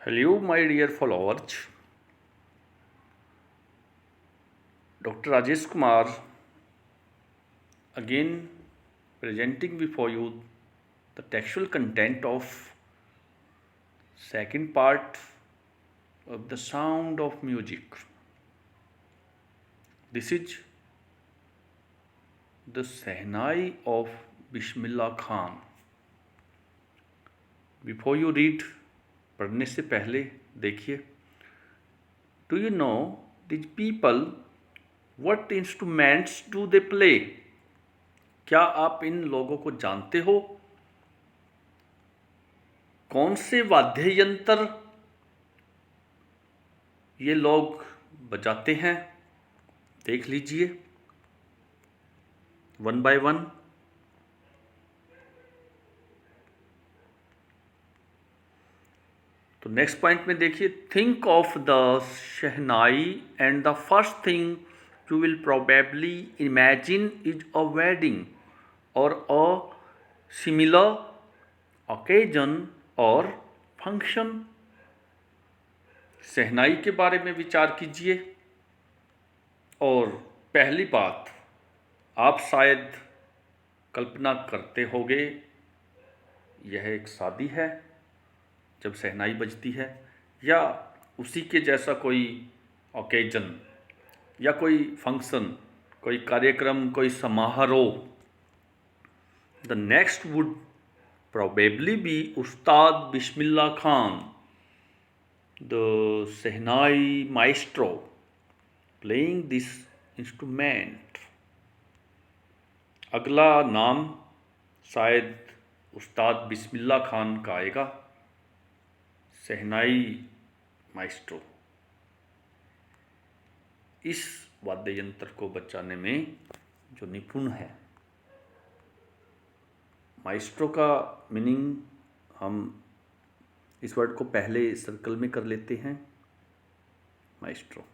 Hello, my dear followers. Dr. Rajesh Kumar again presenting before you the textual content of second part of the sound of music. This is the Sehnai of Bismillah Khan. Before you read, पढ़ने से पहले देखिए. Do you know these people? What instruments do they play? क्या आप इन लोगों को जानते हो? कौन से वाद्य यंत्र ये लोग बजाते हैं? देख लीजिए वन बाय वन. तो नेक्स्ट पॉइंट में देखिए, think of the shehnai and the first thing you will probably imagine is a wedding और अ सिमिलर ओकेजन और फंक्शन. शहनाई के बारे में विचार कीजिए और पहली बात आप शायद कल्पना करते होंगे यह एक शादी है जब शहनाई बजती है, या उसी के जैसा कोई ओकेजन या कोई फंक्शन, कोई कार्यक्रम, कोई समारोह. The next would probably be Ustad Bismillah Khan, the Sehnai maestro, playing this instrument. अगला नाम शायद उस्ताद बिस्मिल्ला खान का आएगा. शहनाई माइस्ट्रो इस वाद्य यंत्र को बजाने में जो निपुण है. माइस्ट्रो का मीनिंग हम इस वर्ड को पहले सर्कल में कर लेते हैं, माइस्ट्रो,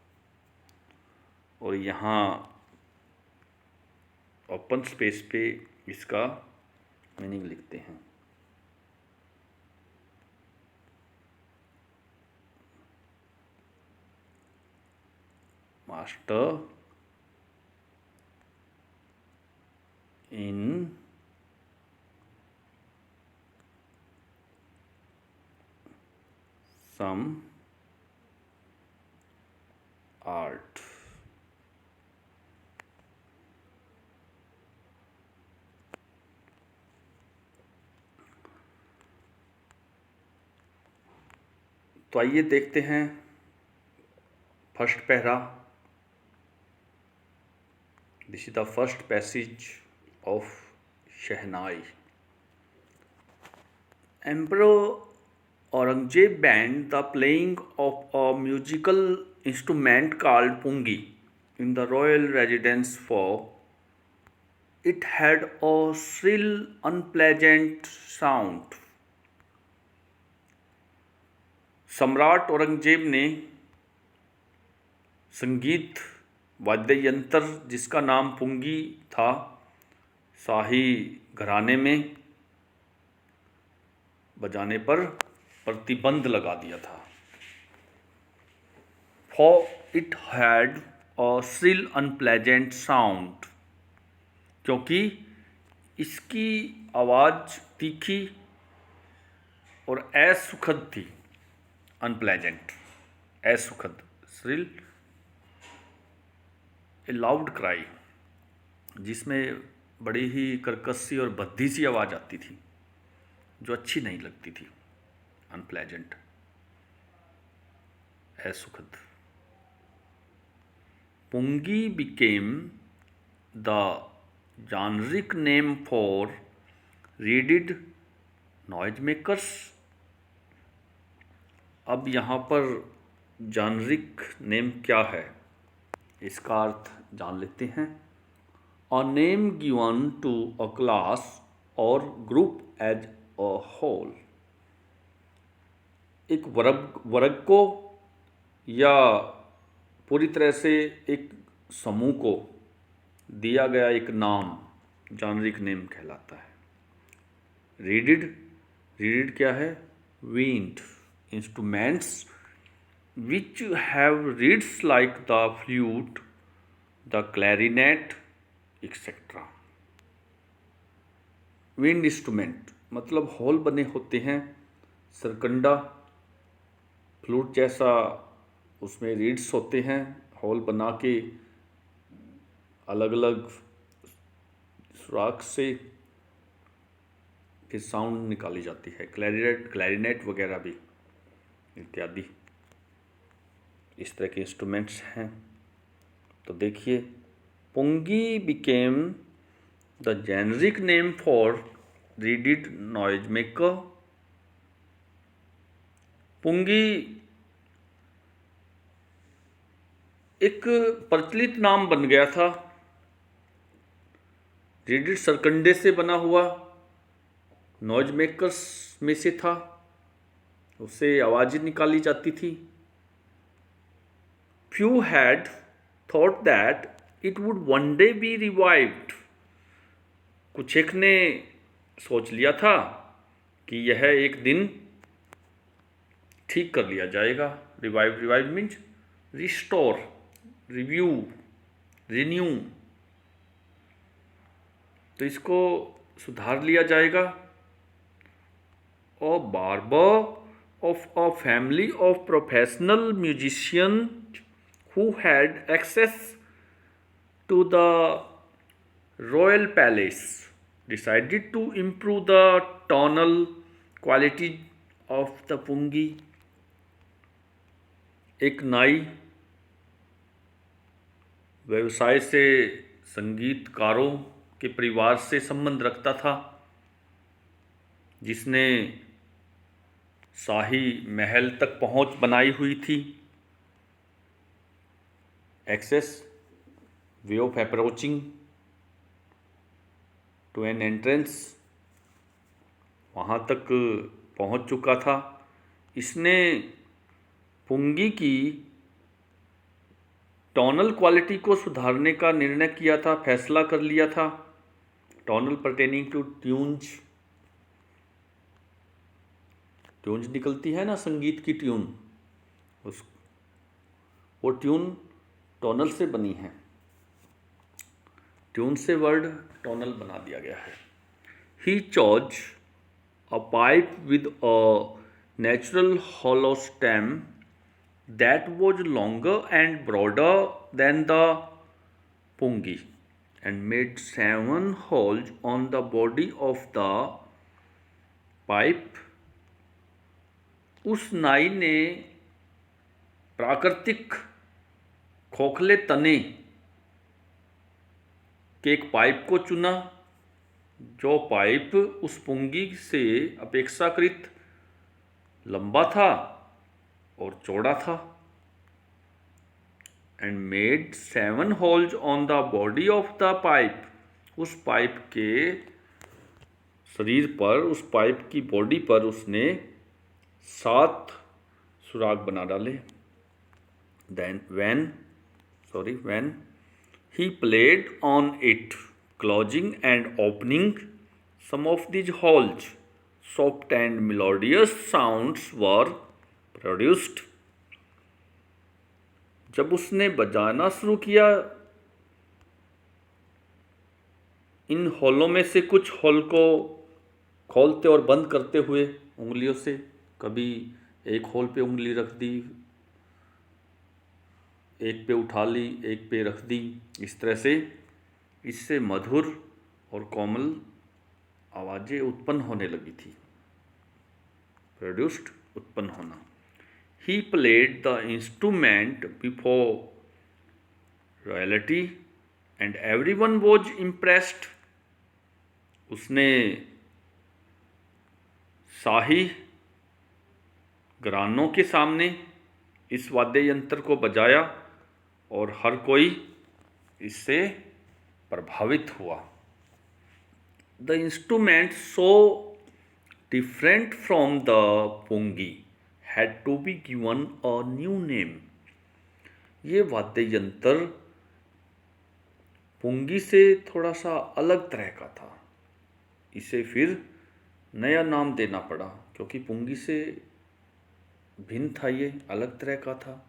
और यहाँ ओपन स्पेस पे इसका मीनिंग लिखते हैं. Master in some art. तो आइए देखते हैं first para. This is the first passage of shehnai. Emperor Aurangzeb banned the playing of a musical instrument called pungi in the royal residence for it had a shrill, unpleasant sound. सम्राट औरंगजेब ने संगीत वाद्य यंत्र जिसका नाम पुंगी था, शाही घराने में बजाने पर प्रतिबंध लगा दिया था. For it had a shrill unpleasant sound, क्योंकि इसकी आवाज़ तीखी और असुखद थी. अनप्लेजेंट, असुखद. श्रिल, ए लाउड क्राई, जिसमें बड़ी ही कर्कशी और भद्दी सी आवाज़ आती थी जो अच्छी नहीं लगती थी. Unpleasant, असुखद. पुंगी became the generic name for reeded noisemakers. अब यहाँ पर जेनरिक नेम क्या है इसका अर्थ जान लेते हैं. A name given to a class or group as a whole. एक वर्ग को या पूरी तरह से एक समूह को दिया गया एक नाम जेनरिक नेम कहलाता है. रीडिड, रीडिड क्या है? Wind, instruments which have reeds like the flute, the clarinet, etc. Wind instrument मतलब हॉल बने होते हैं, सरकंडा फ्लूट जैसा उसमें रीड्स होते हैं, हॉल बना के अलग अलग सुराख से फिर साउंड निकाली जाती है, क्लैरिनेट वगैरह भी इत्यादि इस तरह के इंस्ट्रूमेंट्स हैं। तो देखिए, pungi became the generic name for reeded noise maker. पुंगी एक प्रचलित नाम बन गया था, रीडेड सरकंडे से बना हुआ नॉइज मेकर्स में से था, उससे आवाज़ें निकाली जाती थी। Few had thought that it would one day be revived. कुछ एक ने सोच लिया था कि यह एक दिन ठीक कर लिया जाएगा। Revive means restore, review, renew. तो इसको सुधार लिया जाएगा। A barber of a family of professional musicians who had access to the royal palace decided to improve the tonal quality of the pungi. एक नाई व्यवसाय से संगीतकारों के परिवार से संबंध रखता था, जिसने शाही महल तक पहुंच बनाई हुई थी। Access, way of approaching to an entrance, वहाँ तक पहुँच चुका था। इसने पुंगी की टोनल क्वालिटी को सुधारने का निर्णय किया था, फैसला कर लिया था। Tonal pertaining to tunes, tunes निकलती है ना, संगीत की ट्यून, वो ट्यून टोनल से बनी है। ट्यून से वर्ड टोनल बना दिया गया है। He chose a pipe with a natural hollow stem that was longer and broader than the pungi and made 7 holes on the body of the pipe. उस नाई ने प्राकृतिक खोखले तने के एक पाइप को चुना, जो पाइप उस पुंगी से अपेक्षाकृत लंबा था और चौड़ा था। And made 7 holes on the body of the pipe, उस पाइप के शरीर पर, उस पाइप की बॉडी पर उसने 7 सुराग बना डाले। Then when he played on it, closing and opening some of these holes, soft and melodious sounds were produced. जब उसने बजाना शुरू किया, इन होलों में से कुछ होल को खोलते और बंद करते हुए उंगलियों से, कभी एक होल पे उंगली रख दी, एक पे उठा ली, एक पे रख दी, इस तरह से इससे मधुर और कोमल आवाज़ें उत्पन्न होने लगी थी। प्रोड्यूस्ड, उत्पन्न होना। He played the instrument before royalty and everyone was impressed. उसने शाही घरानों के सामने इस वाद्य यंत्र को बजाया और हर कोई इससे प्रभावित हुआ। The instrument so different from the pungi had to be given a new name. ये वाद्य यंत्र पुंगी से थोड़ा सा अलग तरह का था, इसे फिर नया नाम देना पड़ा, क्योंकि पुंगी से भिन्न था, ये अलग तरह का था।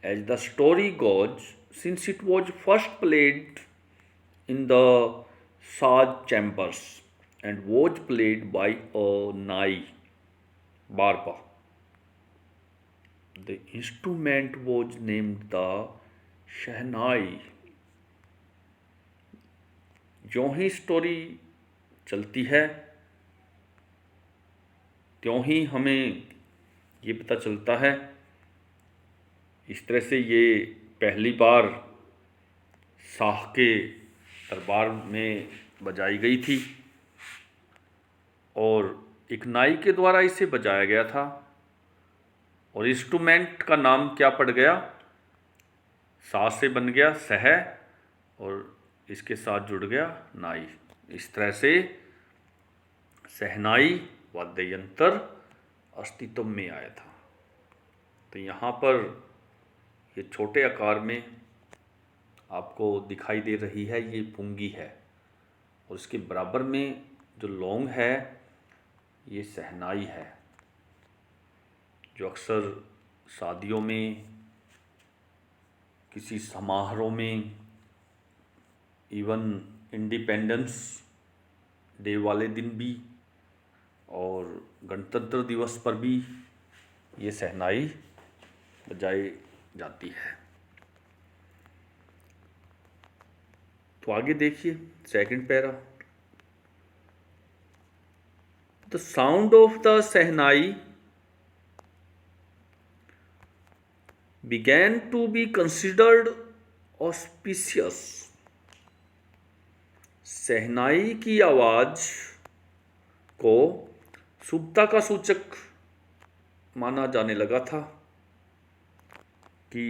As the story goes, since it was first played in the saz chambers and was played by a nai barba. The instrument was named the shehnai. ज्यों ही स्टोरी चलती है त्यों ही हमें ये पता चलता है, इस तरह से ये पहली बार शाह के दरबार में बजाई गई थी और एक नाई के द्वारा इसे बजाया गया था। और इंस्ट्रूमेंट का नाम क्या पड़ गया? साज से बन गया सह और इसके साथ जुड़ गया नाई। इस तरह से सहनाई वाद्य यंत्र अस्तित्व में आया था। तो यहाँ पर ये छोटे आकार में आपको दिखाई दे रही है, ये पुंगी है और इसके बराबर में जो लौंग है ये सहनाई है, जो अक्सर शादियों में, किसी समारोह में, इवन इंडिपेंडेंस डे वाले दिन भी और गणतंत्र दिवस पर भी ये सहनाई बजाई जाती है। तो आगे देखिए second para. The sound of the shehnai began to be considered auspicious. सहनाई की आवाज को शुभता का सूचक माना जाने लगा था कि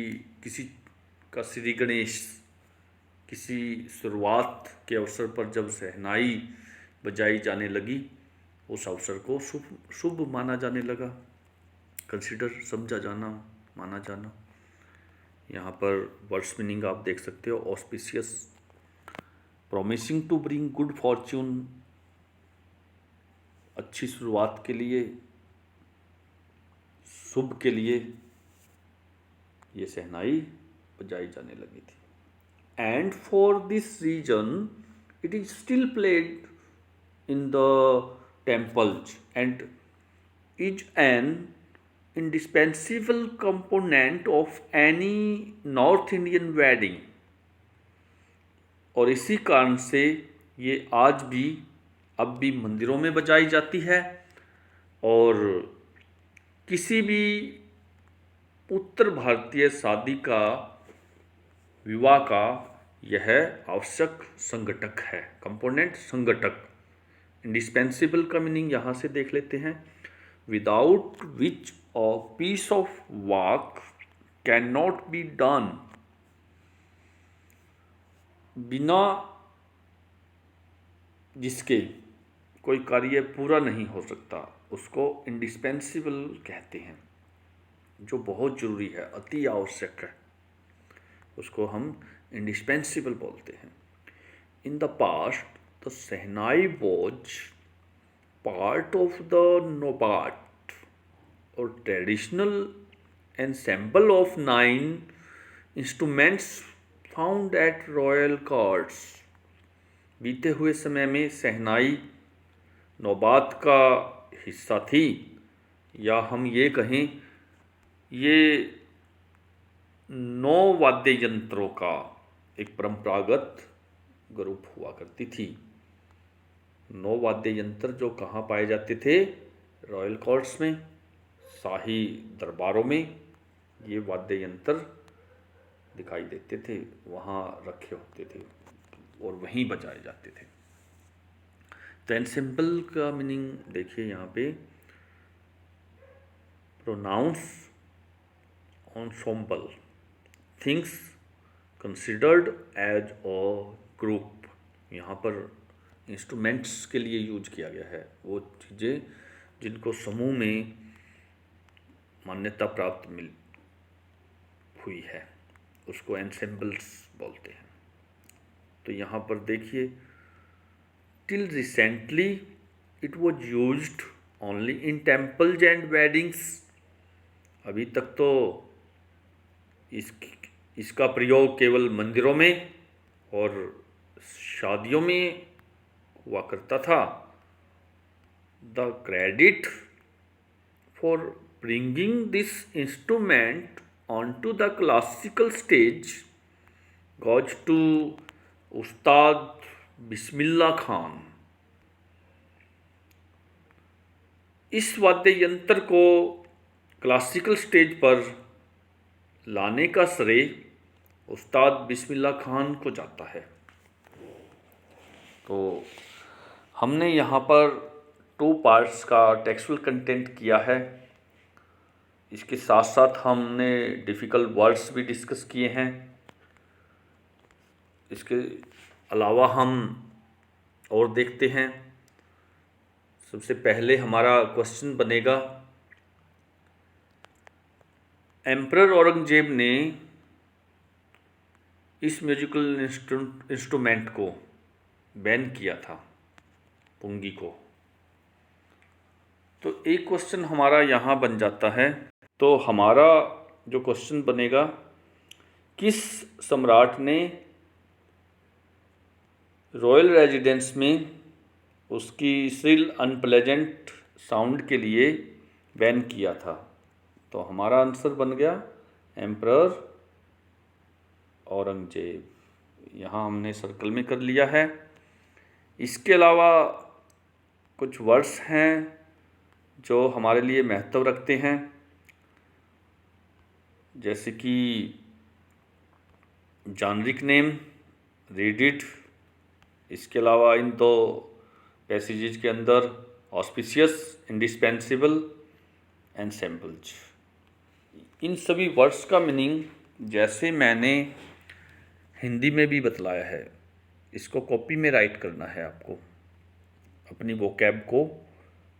किसी का श्री गणेश, किसी शुरुआत के अवसर पर जब सहनाई बजाई जाने लगी, उस अवसर को शुभ माना जाने लगा, कंसिडर समझा जाना, माना जाना। यहाँ पर वर्ड्स मीनिंग आप देख सकते हो। Auspicious, promising to bring good fortune, अच्छी शुरुआत के लिए, शुभ के लिए ये सहनाई बजाई जाने लगी थी। And for this reason it is still played in the temples and is an indispensable component of any North Indian wedding। और इसी कारण से ये आज भी, अब भी मंदिरों में बजाई जाती है और किसी भी उत्तर भारतीय शादी का, विवाह का यह आवश्यक संघटक है। कंपोनेंट, संघटक। इंडिस्पेंसिबल का मीनिंग यहाँ से देख लेते हैं। Without which a piece of work cannot be done। बिना जिसके कोई कार्य पूरा नहीं हो सकता, उसको इंडिस्पेंसिबल कहते हैं। जो बहुत जरूरी है, अति आवश्यक है, उसको हम इंडिस्पेंसिबल बोलते हैं। In the past the shehnai was part of the naubat or traditional ensemble of 9 instruments found at royal courts। बीते हुए समय में सहनाई नौबात का हिस्सा थी, या हम ये कहें ये 9 वाद्य यंत्रों का एक परंपरागत ग्रुप हुआ करती थी। 9 वाद्य यंत्र जो कहाँ पाए जाते थे? रॉयल कोर्ट्स में, शाही दरबारों में ये वाद्य यंत्र दिखाई देते थे, वहाँ रखे होते थे और वहीं बजाए जाते थे। तो एंसेम्बल का मीनिंग देखिए यहाँ पे, pronounce ensemble, things considered as a group. यहाँ पर इंस्ट्रूमेंट्स के लिए यूज किया गया है, वो चीज़ें जिनको समूह में मान्यता प्राप्त हुई है, उसको एंसेम्बल्स बोलते हैं। तो यहाँ पर देखिए, till recently it was used only in temples and weddings. अभी तक तो इस इसका प्रयोग केवल मंदिरों में और शादियों में हुआ करता था। The credit for bringing this instrument onto the classical stage goes to उस्ताद बिस्मिल्लाह खान। इस वाद्य यंत्र को क्लासिकल स्टेज पर लाने का श्रेय उस्ताद बिस्मिल्लाह खान को जाता है। तो हमने यहाँ पर 2 पार्ट्स का टेक्सचुअल कंटेंट किया है। इसके साथ साथ हमने डिफ़िकल्ट वर्ड्स भी डिस्कस किए हैं। इसके अलावा हम और देखते हैं। सबसे पहले हमारा क्वेश्चन बनेगा, एम्परर औरंगजेब ने इस म्यूजिकल इंस्ट्रूमेंट को बैन किया था, पुंगी को। तो एक क्वेश्चन हमारा यहाँ बन जाता है। तो हमारा जो क्वेश्चन बनेगा, किस सम्राट ने रॉयल रेजिडेंस में उसकी श्रिल अनप्लेजेंट साउंड के लिए बैन किया था? तो हमारा आंसर बन गया एम्परर औरंगजेब। यहाँ हमने सर्कल में कर लिया है। इसके अलावा कुछ वर्ड्स हैं जो हमारे लिए महत्व रखते हैं, जैसे कि जॉनरिक नेम, रीड इट। इसके अलावा इन 2 पैसेजेस के अंदर ऑस्पिशियस, इंडिस्पेंसिबल, एनसेम्बल्स। इन सभी वर्ड्स का मीनिंग जैसे मैंने हिंदी में भी बतलाया है, इसको कॉपी में राइट करना है आपको, अपनी वोकैब को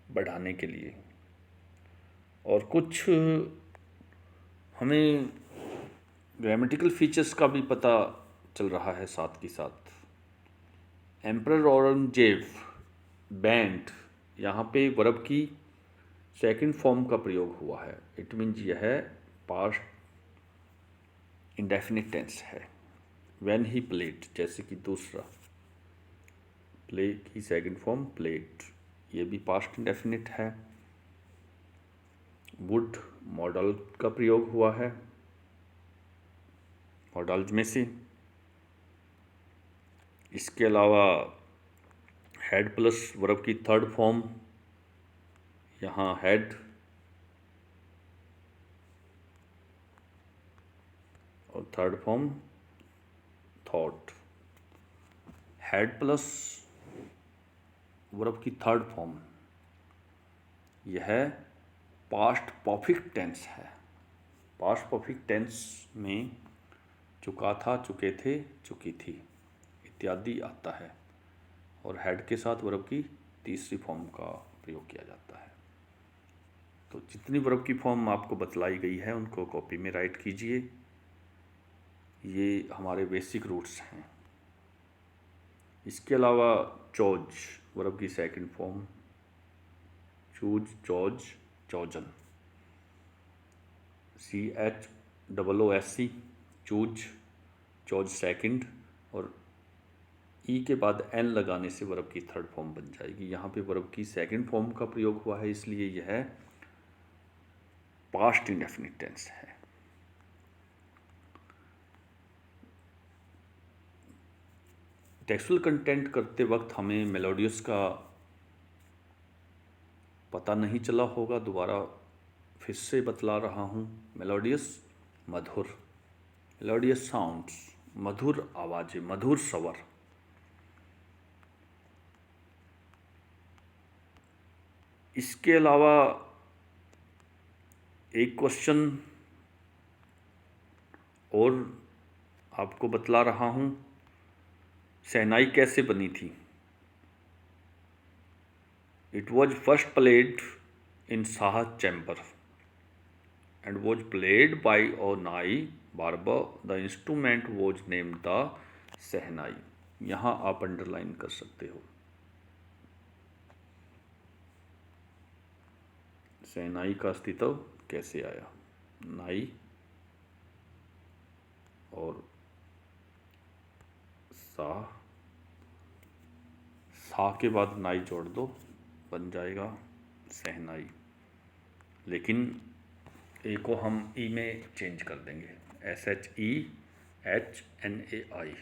बढ़ाने के लिए। और कुछ हमें ग्रामेटिकल फीचर्स का भी पता चल रहा है साथ के साथ। एम्परर औरंगजेब, बैंड, यहाँ पे वर्ब की सेकंड फॉर्म का प्रयोग हुआ है। इट मीन्स यह है पास्ट इंडेफिनिट टेंस है। व्हेन ही प्लेड, जैसे कि दूसरा प्ले की सेकंड फॉर्म प्लेड, ये भी पास्ट इंडेफिनिट है। वुड, मॉडल का प्रयोग हुआ है, मॉडल्स में से। इसके अलावा हेड प्लस वर्ब की थर्ड फॉर्म, यहाँ हेड, और third form thought. Head plus verb की थर्ड फॉर्म, यह पास्ट परफेक्ट टेंस है। पास्ट परफेक्ट टेंस में चुका था, चुके थे, चुकी थी इत्यादि आता है, और हेड के साथ वर्ब की तीसरी फॉर्म का प्रयोग किया जाता है। तो जितनी वर्ब की फॉर्म आपको बतलाई गई है उनको कॉपी में राइट कीजिए। ये हमारे बेसिक रूट्स हैं। इसके अलावा चोज, वर्ब की second form, choose, chose, chosen, CHOOSC, choose, chose second, और ई के बाद एन लगाने से वर्ब की थर्ड फॉर्म बन जाएगी। यहाँ पे वर्ब की सेकंड फॉर्म का प्रयोग हुआ है, इसलिए यह पास्ट इंडेफिनिट टेंस है। टेक्सुअल कंटेंट करते वक्त हमें मेलोडियस का पता नहीं चला होगा, दोबारा फिर से बतला रहा हूँ। मेलोडियस, मधुर, मेलोडियस साउंड्स, मधुर आवाज़ें, मधुर स्वर। इसके अलावा एक क्वेश्चन और आपको बतला रहा हूँ, शहनाई कैसे बनी थी? It was first played in Shah chamber and was played by a nai barber. The instrument was named the शहनाई। यहाँ आप अंडरलाइन कर सकते हो। शहनाई का अस्तित्व कैसे आया? नाई और सा, सा के बाद नाई जोड़ दो, बन जाएगा सहनाई। लेकिन ए को हम ई में चेंज कर देंगे, SHEHNAI।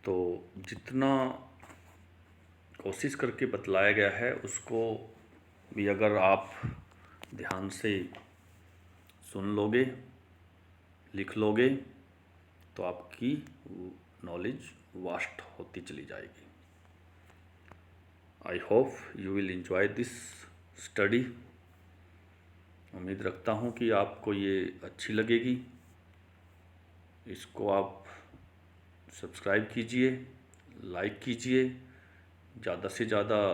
तो जितना कोशिश करके बतलाया गया है उसको भी अगर आप ध्यान से सुन लोगे, लिख लोगे, तो आपकी नॉलेज वास्ट होती चली जाएगी। I hope you will enjoy this study. उम्मीद रखता हूँ कि आपको ये अच्छी लगेगी। इसको आप सब्सक्राइब कीजिए, लाइक कीजिए, ज़्यादा से ज़्यादा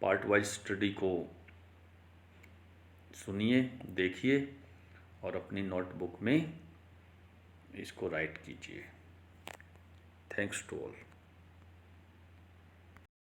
पार्ट वाइज स्टडी को सुनिए, देखिए और अपनी नोटबुक में इसको राइट कीजिए। Thanks to all.